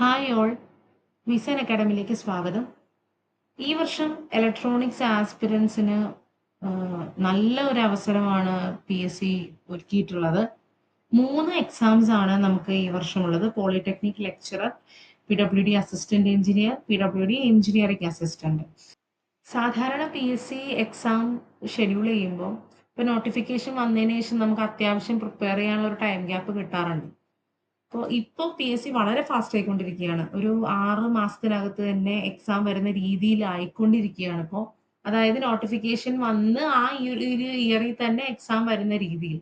Hi all, വിസൻ അക്കാഡമിയിലേക്ക് സ്വാഗതം. ഈ വർഷം ഇലക്ട്രോണിക്സ് ആസ്പിരൻസിന് നല്ല ഒരു അവസരമാണ് PSC ഒരുക്കിയിട്ടുള്ളത്. 3 എക്സാംസ് ആണ് നമുക്ക് ഈ വർഷമുള്ളത്. Polytechnic lecturer, PWD assistant engineer, PWD engineering assistant. സാധാരണ PSC എക്സാം ഷെഡ്യൂൾ ചെയ്യുമ്പോൾ ഇപ്പോൾ നോട്ടിഫിക്കേഷൻ വന്നതിന് ശേഷം നമുക്ക് അത്യാവശ്യം പ്രിപ്പയർ ചെയ്യാനുള്ള ഒരു ടൈം ഗ്യാപ്പ് കിട്ടാറുണ്ട്. ഇപ്പോൾ PSC വളരെ ഫാസ്റ്റ് ആയിക്കൊണ്ടിരിക്കുകയാണ്. ഒരു 6 മാസത്തിനകത്ത് തന്നെ എക്സാം വരുന്ന രീതിയിലായിക്കൊണ്ടിരിക്കുകയാണ് ഇപ്പോൾ. അതായത് നോട്ടിഫിക്കേഷൻ വന്ന് ഒരു ഇയറിൽ തന്നെ എക്സാം വരുന്ന രീതിയിൽ.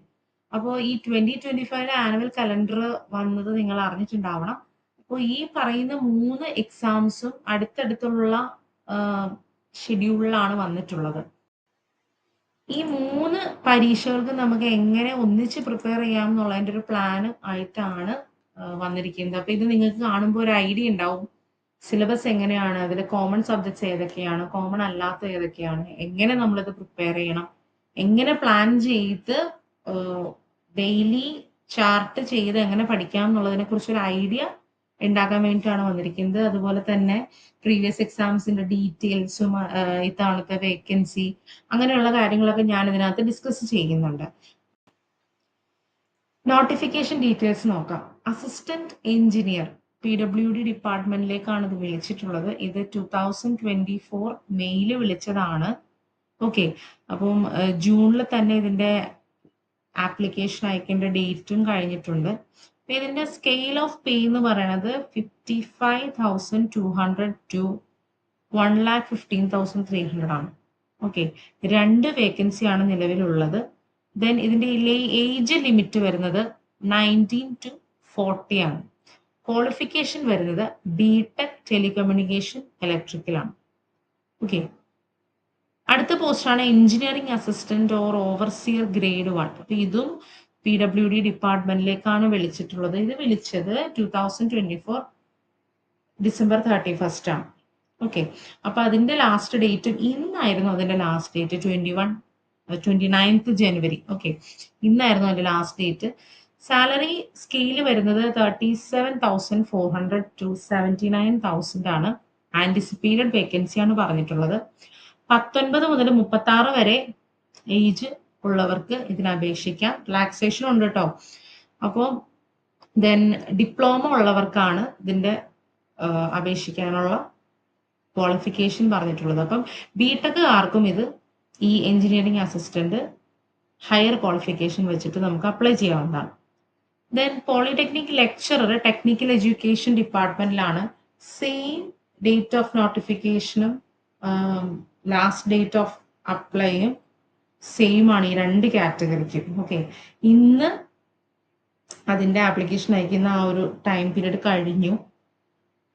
അപ്പോൾ ഈ 2025 ആനുവൽ കലണ്ടർ വന്നത് നിങ്ങൾ അറിഞ്ഞിട്ടുണ്ടാവണം. അപ്പോൾ ഈ പറയുന്ന 3 എക്സാംസും അടുത്തടുത്തുള്ള ഷെഡ്യൂളിലാണ് വന്നിട്ടുള്ളത്. ഈ 3 പരീക്ഷകൾക്ക് നമുക്ക് എങ്ങനെ ഒന്നിച്ച് പ്രിപ്പയർ ചെയ്യാം എന്നുള്ളതിന്റെ ഒരു പ്ലാൻ ആയിട്ടാണ് വന്നിരിക്കുന്നത്. അപ്പൊ ഇത് നിങ്ങൾക്ക് കാണുമ്പോൾ ഒരു ഐഡിയ ഉണ്ടാവും. സിലബസ് എങ്ങനെയാണ്, അതിൽ കോമൺ സബ്ജക്ട്സ് ഏതൊക്കെയാണ്, കോമൺ അല്ലാത്ത ഏതൊക്കെയാണ്, എങ്ങനെ നമ്മളിത് പ്രിപ്പയർ ചെയ്യണം, എങ്ങനെ പ്ലാൻ ചെയ്ത് ഡെയിലി ചാർട്ട് ചെയ്ത് എങ്ങനെ പഠിക്കാം എന്നുള്ളതിനെ കുറിച്ചൊരു ഐഡിയ ഉണ്ടാക്കാൻ വേണ്ടിയിട്ടാണ് വന്നിരിക്കുന്നത്. അതുപോലെ തന്നെ പ്രീവിയസ് എക്സാംസിന്റെ ഡീറ്റെയിൽസും ഇത്തവണത്തെ വേക്കൻസി അങ്ങനെയുള്ള കാര്യങ്ങളൊക്കെ ഞാൻ ഇതിനകത്ത് ഡിസ്കസ് ചെയ്യുന്നുണ്ട്. നോട്ടിഫിക്കേഷൻ ഡീറ്റെയിൽസ് നോക്കാം. അസിസ്റ്റന്റ് എഞ്ചിനീയർ PWD ഡിപ്പാർട്ട്മെന്റിലേക്കാണ് ഇത് വിളിച്ചിട്ടുള്ളത്. ഇത് 2024 മെയ്യിൽ വിളിച്ചതാണ്. ഓക്കെ, അപ്പം ജൂണിൽ തന്നെ ഇതിന്റെ ആപ്ലിക്കേഷൻ അയക്കേണ്ട ഡേറ്റും കഴിഞ്ഞിട്ടുണ്ട്. ഇതിന്റെ സ്കെയിൽ ഓഫ് പേ എന്ന് പറയുന്നത് 55,200 ടു 1,15,300 ആണ്. ഓക്കെ, 2 വേക്കൻസിയാണ് നിലവിലുള്ളത്. ദെൻ ഇതിന്റെ ഏജ് ലിമിറ്റ് വരുന്നത് 19 to 40 ആണ്. ക്വാളിഫിക്കേഷൻ വരുന്നത് ബിടെക് ടെലികമ്മ്യൂണിക്കേഷൻ ഇലക്ട്രിക്കലാണ്. ഓക്കെ, അടുത്ത പോസ്റ്റാണ് engineering assistant or overseer grade 1. അപ്പൊ ഇതും PWD ഡിപ്പാർട്ട്മെന്റിലേക്കാണ് വിളിച്ചിട്ടുള്ളത്. ഇത് വിളിച്ചത് 2024 ഡിസംബർ 31 ആണ്. ഓക്കെ, അപ്പൊ അതിന്റെ ലാസ്റ്റ് ഡേറ്റ് ഇന്നായിരുന്നു. അതിന്റെ ലാസ്റ്റ് ഡേറ്റ് 29th ജനുവരി. ഓക്കെ, ഇന്നായിരുന്നു അതിന്റെ ലാസ്റ്റ് ഡേറ്റ്. സാലറി സ്കെയിൽ വരുന്നത് 37,400 ടു 79,000 ആണ്. ആന്റിസിപ്പേറ്റഡ് വേക്കൻസി ആണ് പറഞ്ഞിട്ടുള്ളത്. 19 മുതൽ 36 വരെ ഏജ് ഉള്ളവർക്ക് ഇതിന് അപേക്ഷിക്കാം. റിലാക്സേഷൻ ഉണ്ട് കേട്ടോ. അപ്പോൾ ദെൻ ഡിപ്ലോമ ഉള്ളവർക്കാണ് ഇതിന്റെ അപേക്ഷിക്കാനുള്ള ക്വാളിഫിക്കേഷൻ പറഞ്ഞിട്ടുള്ളത്. അപ്പം ബിടെക്കുകാർക്കും ഇത് ഈ എഞ്ചിനീയറിംഗ് അസിസ്റ്റന്റ് ഹയർ ക്വാളിഫിക്കേഷൻ വെച്ചിട്ട് നമുക്ക് അപ്ലൈ ചെയ്യാവുന്നതാണ്. Then polytechnic lecturer technical education ഡിപ്പാർട്ട്മെന്റിലാണ്. സെയിം ഡേറ്റ് ഓഫ് നോട്ടിഫിക്കേഷനും ലാസ്റ്റ് ഡേറ്റ് ഓഫ് അപ്ലൈയും സെയിം ആണ് ഈ 2 കാറ്റഗറിക്കും. ഓക്കെ, ഇന്ന് അതിന്റെ ആപ്ലിക്കേഷൻ അയക്കുന്ന ആ ഒരു ടൈം പീരീഡ് കഴിഞ്ഞു.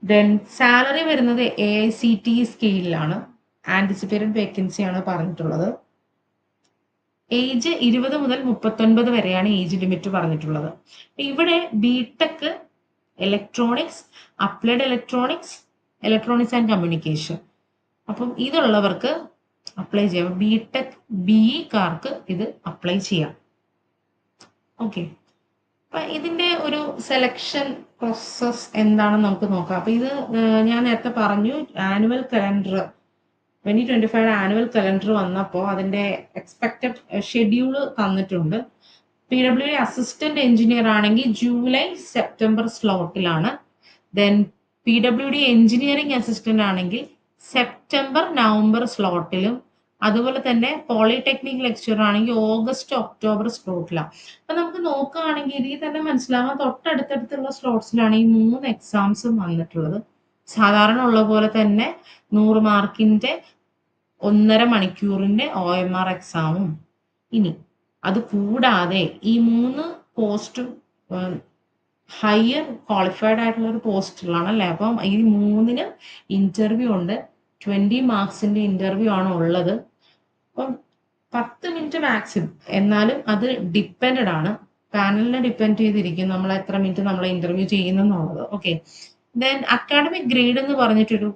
ദെൻ സാലറി വരുന്നത് AICTE സ്കെയിലാണ്. ആന്റിസിപ്പേറ്റഡ് വേക്കൻസി ആണ് പറഞ്ഞിട്ടുള്ളത്. ഏജ് 20 മുതൽ 39 വരെയാണ് ഏജ് ലിമിറ്റ് പറഞ്ഞിട്ടുള്ളത്. ഇവിടെ BTech electronics, applied electronics, electronics and communication, അപ്പം ഇതുള്ളവർക്ക് അപ്ലൈ ചെയ്യാം. ബിടെക് BE-കാർക്ക് ഇത് അപ്ലൈ ചെയ്യാം. ഓക്കെ, അപ്പൊ ഇതിന്റെ ഒരു സെലക്ഷൻ പ്രോസസ് എന്താണെന്ന് നമുക്ക് നോക്കാം. അപ്പൊ ഇത് ഞാൻ നേരത്തെ പറഞ്ഞു, ആനുവൽ കലണ്ടർ 2025 ആനുവൽ കലണ്ടർ വന്നപ്പോൾ അതിന്റെ എക്സ്പെക്റ്റഡ് ഷെഡ്യൂൾ തന്നിട്ടുണ്ട്. PWD അസിസ്റ്റന്റ് എഞ്ചിനീയർ ആണെങ്കിൽ ജൂലൈ സെപ്റ്റംബർ സ്ലോട്ടിലാണ്. ദെൻ PWD എഞ്ചിനീയറിംഗ് അസിസ്റ്റന്റ് ആണെങ്കിൽ സെപ്റ്റംബർ നവംബർ സ്ലോട്ടിലും, അതുപോലെ തന്നെ പോളിടെക്നിക് ലെക്ചർ ആണെങ്കിൽ ഓഗസ്റ്റ് ഒക്ടോബർ സ്ലോട്ടിലാണ്. അപ്പൊ നമുക്ക് നോക്കുകയാണെങ്കിൽ ഇതിൽ തന്നെ മനസ്സിലാവാൻ തൊട്ടടുത്തടുത്തുള്ള സ്ലോട്ട്സിലാണ് ഈ 3 എക്സാംസും വന്നിട്ടുള്ളത്. സാധാരണ ഉള്ള പോലെ തന്നെ 100 മാർക്കിന്റെ 1.5 മണിക്കൂറിന്റെ OMR എക്സാമും. ഇനി അത് കൂടാതെ ഈ 3 പോസ്റ്റും ഹയർ ക്വാളിഫൈഡ് ആയിട്ടുള്ള ഒരു പോസ്റ്റുകളാണ് അല്ലേ. അപ്പം ഈ 3-ന് ഇന്റർവ്യൂ ഉണ്ട്. 20 മാർക്സിന്റെ ഇന്റർവ്യൂ ആണ് ഉള്ളത്. അപ്പം 10 മിനിറ്റ് മാക്സിമം, എന്നാലും അത് ഡിപ്പെൻഡഡ് ആണ്, പാനലിനെ ഡിപ്പെൻഡ് ചെയ്തിരിക്കും നമ്മൾ എത്ര മിനിറ്റ് നമ്മളെ ഇന്റർവ്യൂ ചെയ്യുന്നുള്ളത്. ഓക്കെ, ദെൻ അക്കാഡമിക് ഗ്രേഡ് എന്ന് പറഞ്ഞിട്ടൊരു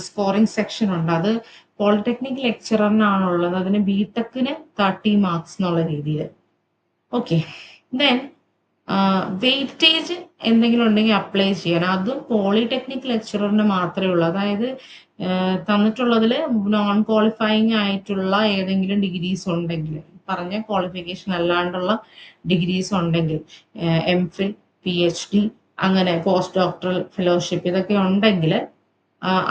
സ്കോറിംഗ് സെക്ഷൻ ഉണ്ട്. അത് പോളിടെക്നിക് ലെക്ചററിനാണുള്ളത്. അതിന് ബിടെക്കിന് 30 മാർക്സ് എന്നുള്ള രീതിയിൽ. ഓക്കെ, ദെൻ വെയിറ്റേജ് എന്തെങ്കിലും ഉണ്ടെങ്കിൽ അപ്ലൈ ചെയ്യാൻ, അതും പോളിടെക്നിക് ലെക്ചററിന് മാത്രമേ ഉള്ളൂ. അതായത് തന്നിട്ടുള്ളതിൽ നോൺ ക്വാളിഫയിങ് ആയിട്ടുള്ള ഏതെങ്കിലും ഡിഗ്രീസ് ഉണ്ടെങ്കിൽ, പറഞ്ഞ ക്വാളിഫിക്കേഷൻ അല്ലാണ്ടുള്ള ഡിഗ്രീസ് ഉണ്ടെങ്കിൽ, എംഫിൽ, PhD, അങ്ങനെ പോസ്റ്റ് ഡോക്ടറൽ ഫെലോഷിപ്പ് ഇതൊക്കെ ഉണ്ടെങ്കിൽ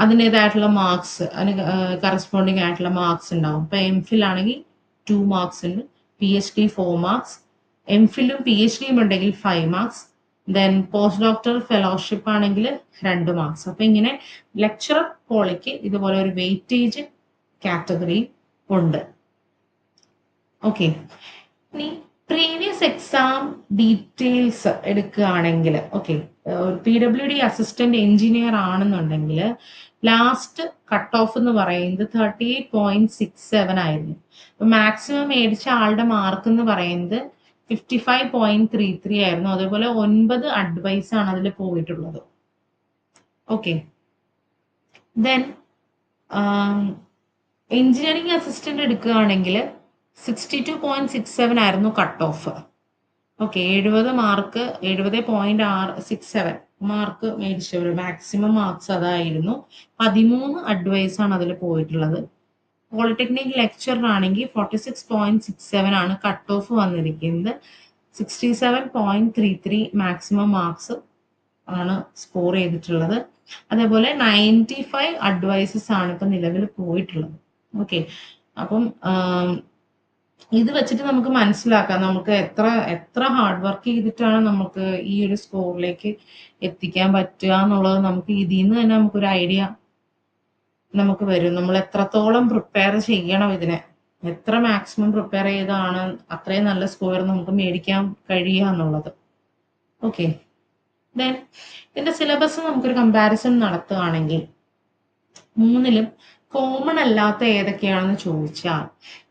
അതിൻ്റെതായിട്ടുള്ള മാർക്സ്, അതിന് കറസ്പോണ്ടിങ് ആയിട്ടുള്ള മാർക്സ് ഉണ്ടാവും. ഇപ്പൊ എംഫിൽ ആണെങ്കിൽ 2 മാർക്സ് ഉണ്ട്, PhD 4 മാർക്സ്, എംഫിലും PhDയും ഉണ്ടെങ്കിൽ 5 marks, then post doctoral fellowship ആണെങ്കിൽ 2 മാർക്സ്. അപ്പൊ ഇങ്ങനെ ലെക്ചറർ പോളിക്ക് ഇതുപോലെ ഒരു വെയിറ്റേജ് കാറ്റഗറി ഉണ്ട്. ഓക്കെ, ഇനി പ്രീവിയസ് എക്സാം ഡീറ്റെയിൽസ് എടുക്കുകയാണെങ്കിൽ, ഓക്കെ, ഒരു PWD അസിസ്റ്റന്റ് എഞ്ചിനീയർ ആണെന്നുണ്ടെങ്കിൽ ലാസ്റ്റ് കട്ട് ഓഫ് എന്ന് പറയുന്നത് 38.67 ആയിരുന്നു. മാക്സിമം മേടിച്ച ആളുടെ മാർക്ക് എന്ന് പറയുന്നത് 55.33 ആയിരുന്നു. അതേപോലെ 9 അഡ്വൈസ് ആണ് അതിൽ പോയിട്ടുള്ളത്. ഓക്കെ, ദെൻ എഞ്ചിനീയറിംഗ് അസിസ്റ്റന്റ് എടുക്കുകയാണെങ്കിൽ 62.67 ആയിരുന്നു cut off. Okay, 70 mark, 70.67 mark മേടിച്ചവർ മാക്സിമം മാർക്സ് അതായിരുന്നു. 13 അഡ്വൈസ് ആണ് അതിൽ പോയിട്ടുള്ളത്. പോളിടെക്നിക് ലെക്ചറിനാണെങ്കിൽ 46.67 ആണ് കട്ട് ഓഫ് വന്നിരിക്കുന്നത്. 67.33 മാക്സിമം മാർക്സ് ആണ് സ്കോർ ചെയ്തിട്ടുള്ളത്. അതേപോലെ 95 അഡ്വൈസസ് ആണ് ഇപ്പൊ നിലവിൽ പോയിട്ടുള്ളത്. ഓക്കെ, അപ്പം ഇത് വെച്ചിട്ട് നമുക്ക് മനസ്സിലാക്കാം നമുക്ക് എത്ര ഹാർഡ് വർക്ക് ചെയ്തിട്ടാണ് നമുക്ക് ഈ ഒരു സ്കോറിലേക്ക് എത്തിക്കാൻ പറ്റുക എന്നുള്ളത്. നമുക്ക് ഇതിൽ നിന്ന് തന്നെ നമുക്കൊരു ഐഡിയ നമുക്ക് വരും. നമ്മൾ എത്രത്തോളം പ്രിപ്പയർ ചെയ്യണം, ഇതിനെ എത്ര മാക്സിമം പ്രിപ്പയർ ചെയ്താണ് അത്രയും നല്ല സ്കോർ നമുക്ക് മേടിക്കാൻ കഴിയുക എന്നുള്ളത്. ഓക്കെ, ദെൻ ഇതിന്റെ സിലബസ് നമുക്കൊരു കമ്പാരിസൺ നടത്തുകയാണെങ്കിൽ മൂന്നിലും കോമൺ അല്ലാത്ത ഏതൊക്കെയാണെന്ന് ചോദിച്ചാൽ,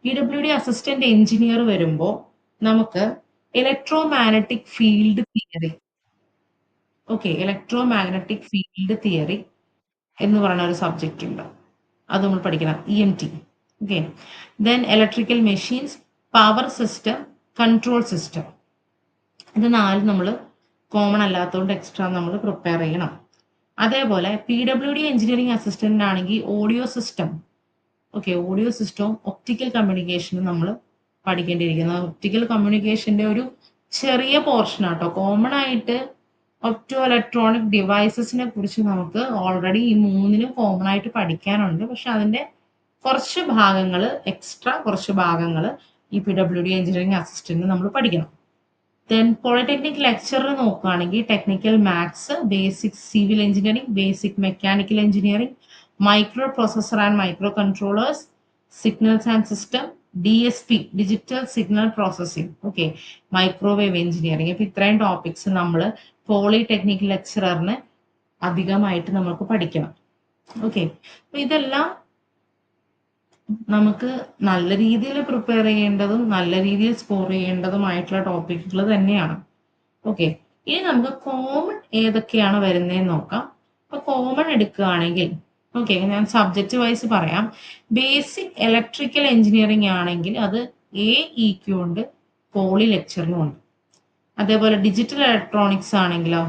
PWD അസിസ്റ്റന്റ് എഞ്ചിനീയർ വരുമ്പോൾ നമുക്ക് electro magnetic field theory, okay, electro magnetic field theory എന്ന് പറയുന്ന ഒരു സബ്ജക്റ്റ് ഉണ്ട്, അത് നമ്മൾ പഠിക്കണം, EMT. Okay, then electrical machines, power system, control system. ഇത് 4 നമ്മൾ കോമൺ അല്ലാത്തതുകൊണ്ട് എക്സ്ട്രാ നമ്മൾ പ്രിപ്പയർ ചെയ്യണം. അതേപോലെ PWD എഞ്ചിനീയറിംഗ് അസിസ്റ്റന്റ് ആണെങ്കിൽ ഓഡിയോ സിസ്റ്റം, ഓക്കെ, ഓഡിയോ സിസ്റ്റവും ഒപ്റ്റിക്കൽ കമ്മ്യൂണിക്കേഷനും നമ്മൾ പഠിക്കേണ്ടിയിരിക്കുന്നത്. ഒപ്റ്റിക്കൽ കമ്മ്യൂണിക്കേഷന്റെ ഒരു ചെറിയ പോർഷൻ ആട്ടോ. കോമൺ ആയിട്ട് ഒപ്റ്റോ ഇലക്ട്രോണിക് ഡിവൈസസിനെ കുറിച്ച് നമുക്ക് ഓൾറെഡി ഈ മൂന്നിനും കോമൺ ആയിട്ട് പഠിക്കാനുണ്ട്. പക്ഷെ അതിന്റെ കുറച്ച് ഭാഗങ്ങൾ, എക്സ്ട്രാ കുറച്ച് ഭാഗങ്ങൾ ഈ PWD എഞ്ചിനീയറിംഗ് അസിസ്റ്റന്റ് നമ്മൾ പഠിക്കണം. ദെൻ പോളിടെക്നിക് ലെക്ചറിൽ നോക്കുകയാണെങ്കിൽ technical maths, basic civil engineering, basic mechanical engineering, micro processor and micro controllers, signals and system, DSP, digital signal processing, okay, microwave engineering. ഇപ്പൊ ഇത്രയും ടോപ്പിക്സ് നമ്മൾ പോളിടെക്നിക് ലെക്ചററിന് അധികമായിട്ട് നമുക്ക് പഠിക്കണം. ഓക്കെ, അപ്പൊ ഇതെല്ലാം നമുക്ക് നല്ല രീതിയിൽ പ്രിപ്പയർ ചെയ്യേണ്ടതും നല്ല രീതിയിൽ സ്കോർ ചെയ്യേണ്ടതുമായിട്ടുള്ള ടോപ്പിക്കുകൾ തന്നെയാണ്. ഓക്കെ, ഇനി നമുക്ക് കോമൺ ഏതൊക്കെയാണ് വരുന്നതെന്ന് നോക്കാം. അപ്പൊ കോമൺ എടുക്കുകയാണെങ്കിൽ, ഓക്കെ, ഞാൻ സബ്ജക്റ്റ് വൈസ് പറയാം. ബേസിക് ഇലക്ട്രിക്കൽ എഞ്ചിനീയറിംഗ് ആണെങ്കിൽ അത് AEQ ഉണ്ട്, പോളി ലെക്ചറിനും ഉണ്ട്. അതേപോലെ ഡിജിറ്റൽ ഇലക്ട്രോണിക്സ് ആണെങ്കിലോ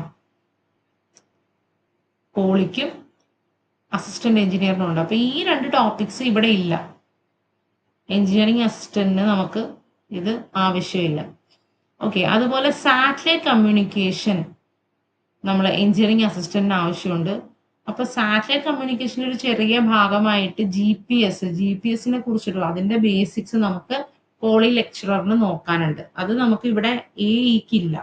പോളിക്കും അസിസ്റ്റന്റ് എഞ്ചിനീയറിനും ഉണ്ട്. അപ്പൊ ഈ 2 ടോപ്പിക്സ് ഇവിടെ ഇല്ല. എഞ്ചിനീയറിംഗ് അസിസ്റ്റന്റിന് നമുക്ക് ഇത് ആവശ്യമില്ല. ഓക്കെ, അതുപോലെ സാറ്റലൈറ്റ് കമ്മ്യൂണിക്കേഷൻ നമ്മൾ എഞ്ചിനീയറിംഗ് അസിസ്റ്റന്റിന് ആവശ്യമുണ്ട്. അപ്പൊ സാറ്റലൈറ്റ് കമ്മ്യൂണിക്കേഷൻ ഒരു ചെറിയ ഭാഗമായിട്ട് GPS കുറിച്ചിട്ടുള്ള അതിന്റെ ബേസിക്സ് നമുക്ക് പോളി ലെക്ചററിന് നോക്കാനുണ്ട്. അത് നമുക്ക് ഇവിടെ AEക്ക് ഇല്ല.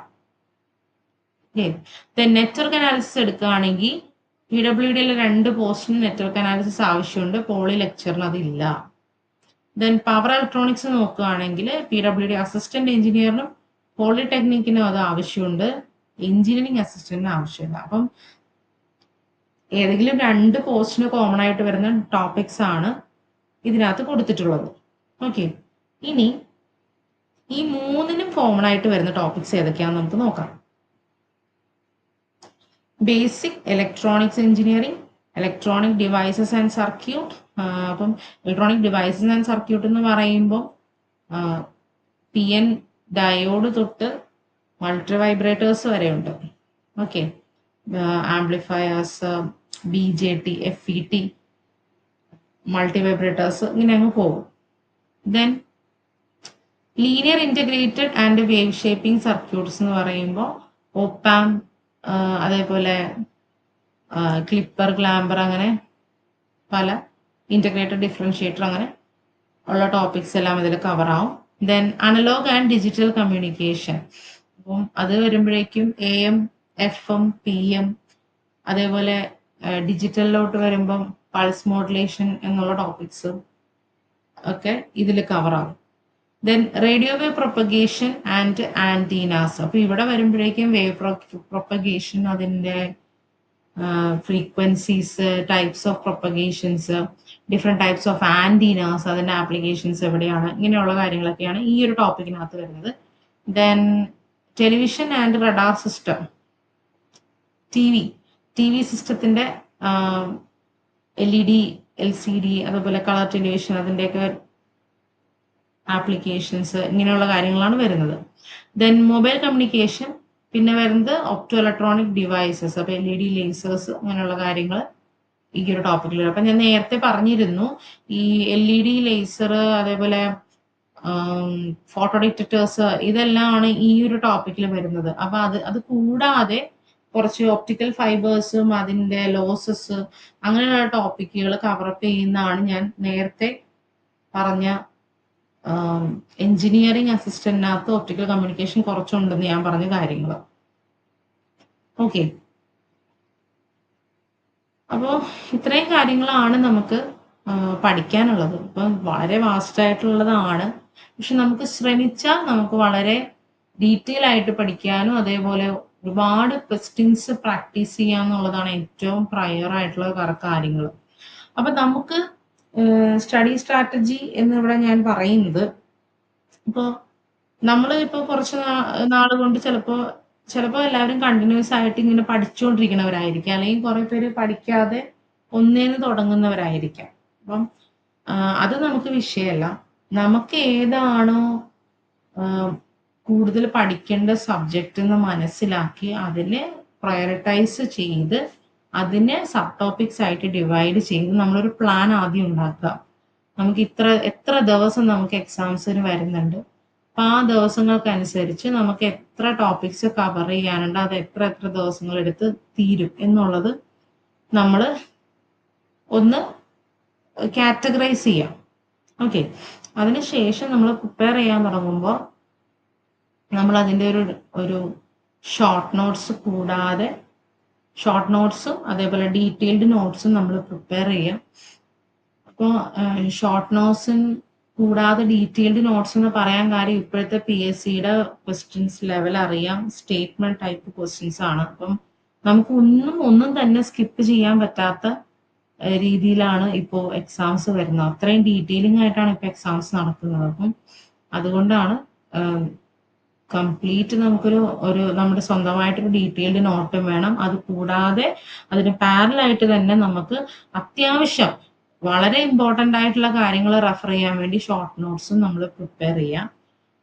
നെറ്റ്വർക്ക് അനാലിസിസ് എടുക്കുകയാണെങ്കിൽ PWDയിലെ 2 പോസ്റ്റിന് നെറ്റ്വർക്ക് അനാലിസിസ് ആവശ്യമുണ്ട്, പോളി ലെക്ചറിന് അതില്ല. ദെൻ പവർ ഇലക്ട്രോണിക്സ് നോക്കുകയാണെങ്കിൽ PWD അസിസ്റ്റന്റ് എഞ്ചിനീയറിനും പോളിടെക്നിക്കിനും അത് ആവശ്യമുണ്ട്, എഞ്ചിനീയറിംഗ് അസിസ്റ്റന്റിന് ആവശ്യമില്ല. അപ്പം ഏതെങ്കിലും 2 പോസ്റ്റിന് കോമൺ ആയിട്ട് വരുന്ന ടോപ്പിക്സ് ആണ് ഇതിനകത്ത് കൊടുത്തിട്ടുള്ളത്. ഓക്കെ, ഇനി ഈ 3നും കോമൺ ആയിട്ട് വരുന്ന ടോപ്പിക്സ് ഏതൊക്കെയാണെന്ന് നമുക്ക് നോക്കാം. Basic electronics engineering, electronic devices and circuit. അപ്പം ഇലക്ട്രോണിക് ഡിവൈസസ് ആൻഡ് സർക്യൂട്ട് എന്ന് പറയുമ്പോൾ PN ഡയോഡ് തൊട്ട് മൾട്ടി വൈബ്രേറ്റേഴ്സ് വരെ ഉണ്ട്. Okay, amplifiers, BJT, FET, multi vibrators, ഇങ്ങനെ അങ്ങ് പോകും. Then linear integrated and wave shaping circuits എന്ന് പറയുമ്പോൾ ഓപ്പാം, അതേപോലെ ക്ലിപ്പർ, ഗ്ലാമ്പർ, അങ്ങനെ പല ഇൻറ്റഗ്രേറ്റഡ് ഡിഫറൻഷിയേറ്റർ, അങ്ങനെ ഉള്ള ടോപ്പിക്സ് എല്ലാം ഇതിൽ കവർ ആവും. Then analogue and digital communication, അപ്പം അത് വരുമ്പോഴേക്കും AM, FM, PM, അതേപോലെ ഡിജിറ്റലിലോട്ട് വരുമ്പം പൾസ് മോഡുലേഷൻ എന്നുള്ള ടോപ്പിക്സ് ഒക്കെ ഇതിൽ കവർ ആവും. Then radio wave propagation and antennas, അപ്പോൾ ഇവിടെ വരുമ്പോഴേക്കും വേവ് പ്രൊപ്പഗേഷൻ, അതിൻ്റെ frequencies, types of propagations, different types of antennas, അതിൻ്റെ ആപ്ലിക്കേഷൻസ് എവിടെയാണ്, ഇങ്ങനെയുള്ള കാര്യങ്ങളൊക്കെയാണ് ഈ ഒരു ടോപ്പിക്കിനകത്ത് വരുന്നത്. Then television and radar system, T V സിസ്റ്റത്തിൻ്റെ LED, LCD, അതുപോലെ കളർ ടെലിവിഷൻ, അതിൻ്റെയൊക്കെ ആപ്ലിക്കേഷൻസ്, ഇങ്ങനെയുള്ള കാര്യങ്ങളാണ് വരുന്നത്. ദെൻ മൊബൈൽ കമ്മ്യൂണിക്കേഷൻ, പിന്നെ വരുന്നത് ഒപ്റ്റോ ഇലക്ട്രോണിക് ഡിവൈസസ്, അപ്പോൾ LED, ലേസേഴ്സ്, അങ്ങനെയുള്ള കാര്യങ്ങൾ ഈ ഒരു ടോപ്പിക്കിൽ. അപ്പം ഞാൻ നേരത്തെ പറഞ്ഞിരുന്നു ഈ LED, ലേസർ, അതേപോലെ ഫോട്ടോ ഡിറ്റക്ടേഴ്സ്, ഇതെല്ലാമാണ് ഈ ഒരു ടോപ്പിക്കിൽ വരുന്നത്. അപ്പം അത് കൂടാതെ കുറച്ച് ഒപ്റ്റിക്കൽ ഫൈബേഴ്സും അതിൻ്റെ ലോസസ്, അങ്ങനെയുള്ള ടോപ്പിക്കുകൾ കവറപ്പ് ചെയ്യുന്നതാണ് ഞാൻ നേരത്തെ പറഞ്ഞ എഞ്ചിനീയറിംഗ് അസിസ്റ്റന്റിനകത്ത് ഒപ്റ്റിക്കൽ കമ്മ്യൂണിക്കേഷൻ കുറച്ചുണ്ടെന്ന് ഞാൻ പറഞ്ഞ കാര്യങ്ങൾ. ഓക്കെ, അപ്പോൾ ഇത്രയും കാര്യങ്ങളാണ് നമുക്ക് പഠിക്കാനുള്ളത്. ഇപ്പം വളരെ വാസ്റ്റ് ആയിട്ടുള്ളതാണ്, പക്ഷെ നമുക്ക് ശ്രമിച്ചാൽ നമുക്ക് വളരെ ഡീറ്റെയിൽ ആയിട്ട് പഠിക്കാനും അതേപോലെ ഒരുപാട് ക്വസ്റ്റ്യൻസ് പ്രാക്ടീസ് ചെയ്യാന്നുള്ളതാണ് ഏറ്റവും പ്രയർ ആയിട്ടുള്ള കാര്യങ്ങൾ. അപ്പം നമുക്ക് സ്റ്റഡി സ്ട്രാറ്റജി എന്നിവിടെ ഞാൻ പറയുന്നത്, ഇപ്പോൾ നമ്മൾ ഇപ്പോൾ കുറച്ച് നാൾ കൊണ്ട് ചിലപ്പോൾ എല്ലാവരും കണ്ടിന്യൂസ് ആയിട്ട് ഇങ്ങനെ പഠിച്ചുകൊണ്ടിരിക്കുന്നവരായിരിക്കാം, അല്ലെങ്കിൽ കുറെ പേര് പഠിക്കാതെ ഒന്നേന്ന് തുടങ്ങുന്നവരായിരിക്കാം. അപ്പം അത് നമുക്ക് വിഷയമല്ല. നമുക്ക് ഏതാണോ കൂടുതൽ പഠിക്കേണ്ട സബ്ജക്റ്റ് എന്ന് മനസ്സിലാക്കി അതിനെ പ്രയോറിറ്റൈസ് ചെയ്ത് അതിനെ സബ് ടോപ്പിക്സ് ആയിട്ട് ഡിവൈഡ് ചെയ്ത് നമ്മളൊരു പ്ലാൻ ആദ്യം ഉണ്ടാക്കുക. നമുക്ക് എത്ര ദിവസം നമുക്ക് എക്സാംസിന് വരുന്നുണ്ട്, അപ്പം ആ ദിവസങ്ങൾക്കനുസരിച്ച് നമുക്ക് എത്ര ടോപ്പിക്സ് കവർ ചെയ്യാനുണ്ട്, അത് എത്ര ദിവസങ്ങൾ എടുത്ത് തീരും എന്നുള്ളത് നമ്മൾ ഒന്ന് കാറ്റഗറൈസ് ചെയ്യാം. ഓക്കെ, അതിനുശേഷം നമ്മൾ പ്രിപ്പയർ ചെയ്യാൻ തുടങ്ങുമ്പോൾ നമ്മൾ അതിൻ്റെ ഒരു ഷോർട്ട് നോട്ട്സ് കൂടാതെ ഷോർട്ട് നോട്ട്സും അതേപോലെ ഡീറ്റെയിൽഡ് നോട്ട്സും നമ്മൾ പ്രിപ്പയർ ചെയ്യാം. അപ്പോൾ ഷോർട്ട് നോട്ട്സും കൂടാതെ ഡീറ്റെയിൽഡ് നോട്ട്സ് എന്ന് പറയാൻ കാര്യം ഇപ്പോഴത്തെ PSCയുടെ ക്വസ്റ്റ്യൻസ് ലെവൽ അറിയാം, സ്റ്റേറ്റ്മെന്റ് ടൈപ്പ് ക്വസ്റ്റ്യൻസ് ആണ്. അപ്പം നമുക്ക് ഒന്നും തന്നെ സ്കിപ്പ് ചെയ്യാൻ പറ്റാത്ത രീതിയിലാണ് ഇപ്പോൾ എക്സാംസ് വരുന്നത്. അത്രയും ഡീറ്റെയിലിംഗ് ആയിട്ടാണ് ഇപ്പോൾ എക്സാംസ് നടക്കുന്നത്. അപ്പം അതുകൊണ്ടാണ് കംപ്ലീറ്റ് നമുക്കൊരു നമ്മുടെ സ്വന്തമായിട്ടൊരു ഡീറ്റെയിൽഡ് നോട്ടും വേണം. അത് കൂടാതെ അതിന് പാരലായിട്ട് തന്നെ നമുക്ക് അത്യാവശ്യം വളരെ ഇമ്പോർട്ടൻ്റ് ആയിട്ടുള്ള കാര്യങ്ങൾ റെഫർ ചെയ്യാൻ വേണ്ടി ഷോർട്ട് നോട്ട്സും നമ്മൾ പ്രിപ്പയർ ചെയ്യാം.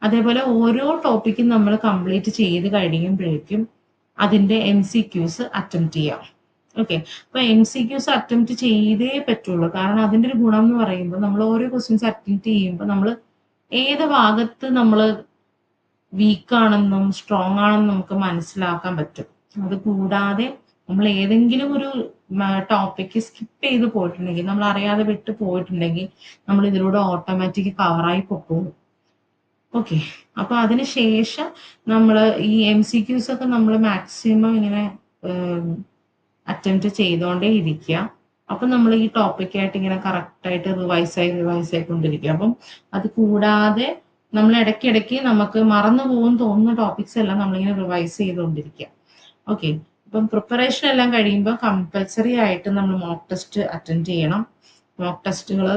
അതേപോലെ ഓരോ ടോപ്പിക്കും നമ്മൾ കംപ്ലീറ്റ് ചെയ്ത് കഴിയുമ്പോഴേക്കും അതിൻ്റെ MCQs അറ്റംപ്റ്റ് ചെയ്യാം. ഓക്കെ, അപ്പൊ MCQs അറ്റംപ്റ്റ് ചെയ്തേ പറ്റുള്ളൂ. കാരണം അതിൻ്റെ ഒരു ഗുണം എന്ന് പറയുമ്പോൾ നമ്മൾ ഓരോ ക്വസ്റ്റ്യൻസ് അറ്റംപ്റ്റ് ചെയ്യുമ്പോൾ നമ്മൾ ഏത് ഭാഗത്ത് നമ്മൾ വീക്കാണെന്നും സ്ട്രോങ് ആണെന്നും നമുക്ക് മനസ്സിലാക്കാൻ പറ്റും. അത് കൂടാതെ നമ്മൾ ഏതെങ്കിലും ഒരു ടോപ്പിക്ക് സ്കിപ്പ് ചെയ്ത് പോയിട്ടുണ്ടെങ്കിൽ, നമ്മൾ അറിയാതെ വിട്ട് പോയിട്ടുണ്ടെങ്കിൽ നമ്മൾ ഇതിലൂടെ ഓട്ടോമാറ്റിക് കവറായി പോകും. ഓക്കെ, അപ്പൊ അതിനുശേഷം നമ്മൾ ഈ MCQs ഒക്കെ നമ്മൾ മാക്സിമം ഇങ്ങനെ അറ്റംപ്റ്റ് ചെയ്തുകൊണ്ടേ ഇരിക്കുക. അപ്പം നമ്മൾ ഈ ടോപ്പിക്കായിട്ട് ഇങ്ങനെ കറക്റ്റായിട്ട് റിവൈസ് ആയിക്കൊണ്ടിരിക്കുക. അപ്പം അത് കൂടാതെ നമ്മൾ ഇടയ്ക്കിടയ്ക്ക് നമുക്ക് മറന്നു പോകും തോന്നുന്ന ടോപ്പിക്സ് എല്ലാം നമ്മളിങ്ങനെ റിവൈസ് ചെയ്തുകൊണ്ടിരിക്കുക. ഓക്കെ, ഇപ്പം പ്രിപ്പറേഷൻ എല്ലാം കഴിയുമ്പോൾ കമ്പൽസറി ആയിട്ട് നമ്മൾ മോക്ക് ടെസ്റ്റ് അറ്റൻഡ് ചെയ്യണം. മോക്ക് ടെസ്റ്റുകൾ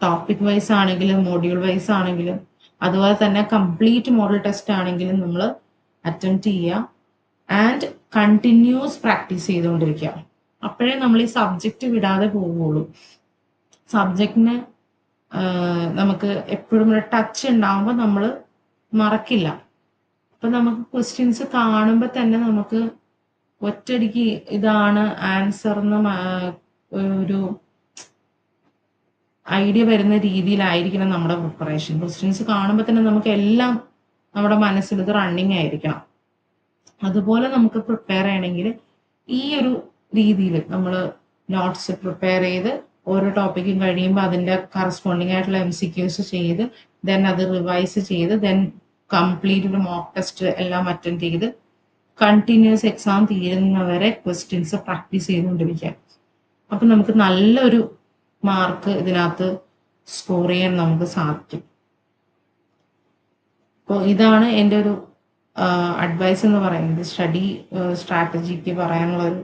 ടോപ്പിക് വൈസ് ആണെങ്കിലും മോഡ്യൂൾ വൈസ് ആണെങ്കിലും അതുപോലെ തന്നെ കംപ്ലീറ്റ് മോഡൽ ടെസ്റ്റ് ആണെങ്കിലും നമ്മൾ അറ്റംപ്റ്റ് ചെയ്യുക. ആൻഡ് കണ്ടിന്യൂസ് പ്രാക്ടീസ് ചെയ്തുകൊണ്ടിരിക്കുക. അപ്പോഴേ നമ്മൾ ഈ സബ്ജക്റ്റ് വിടാതെ പോവുകയുള്ളൂ. സബ്ജക്റ്റിന് നമുക്ക് എപ്പോഴും ഒരു ടച്ച് ഉണ്ടാവുമ്പോൾ നമ്മൾ മറക്കില്ല. അപ്പൊ നമുക്ക് ക്വസ്റ്റ്യൻസ് കാണുമ്പോൾ തന്നെ നമുക്ക് ഒറ്റയടിക്ക് ഇതാണ് ആൻസർ എന്ന് ഒരു ഐഡിയ വരുന്ന രീതിയിലായിരിക്കണം നമ്മുടെ പ്രിപ്പറേഷൻ. ക്വസ്റ്റ്യൻസ് കാണുമ്പോൾ തന്നെ നമുക്ക് എല്ലാം നമ്മുടെ മനസ്സിൽ ഇത് റണ്ണിങ് ആയിരിക്കണം. അതുപോലെ നമുക്ക് പ്രിപ്പയർ ചെയ്യണമെങ്കിൽ ഈ ഒരു രീതിയിൽ നമ്മൾ നോട്ട്സ് പ്രിപ്പയർ ചെയ്ത് ഓരോ ടോപ്പിക്കും കഴിയുമ്പോൾ അതിൻ്റെ കറസ്പോണ്ടിങ് ആയിട്ടുള്ള MCQs ചെയ്ത് ദെൻ അത് റിവൈസ് ചെയ്ത് ദെൻ കംപ്ലീറ്റ് മോക്ക് ടെസ്റ്റ് എല്ലാം അറ്റൻഡ് ചെയ്ത് കണ്ടിന്യൂസ് എക്സാം തീരുന്നവരെ ക്വസ്റ്റ്യൻസ് പ്രാക്ടീസ് ചെയ്തുകൊണ്ടിരിക്കുക. അപ്പം നമുക്ക് നല്ലൊരു മാർക്ക് ഇതിനകത്ത് സ്കോർ ചെയ്യാൻ നമുക്ക് സാധിക്കും. അപ്പോൾ ഇതാണ് എൻ്റെ ഒരു അഡ്വൈസ് എന്ന് പറയുന്നത്. സ്റ്റഡി സ്ട്രാറ്റജിക്ക് പറയാനുള്ള ഒരു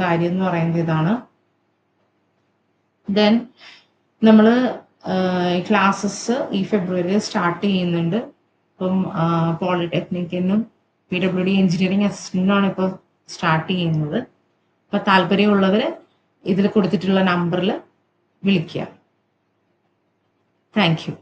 കാര്യം എന്ന് പറയുന്നത് ഇതാണ്. ദെൻ നമ്മൾ ക്ലാസ്സസ് ഈ ഫെബ്രുവരിയിൽ സ്റ്റാർട്ട് ചെയ്യുന്നുണ്ട്. ഇപ്പം പോളിടെക്നിക്കിനും PWD എഞ്ചിനീയറിംഗ് അസിസ്റ്റന്റിനാണ് ഇപ്പോൾ സ്റ്റാർട്ട് ചെയ്യുന്നത്. അപ്പം താല്പര്യമുള്ളവർ ഇതിൽ കൊടുത്തിട്ടുള്ള നമ്പറിൽ വിളിക്കുക. Thank you.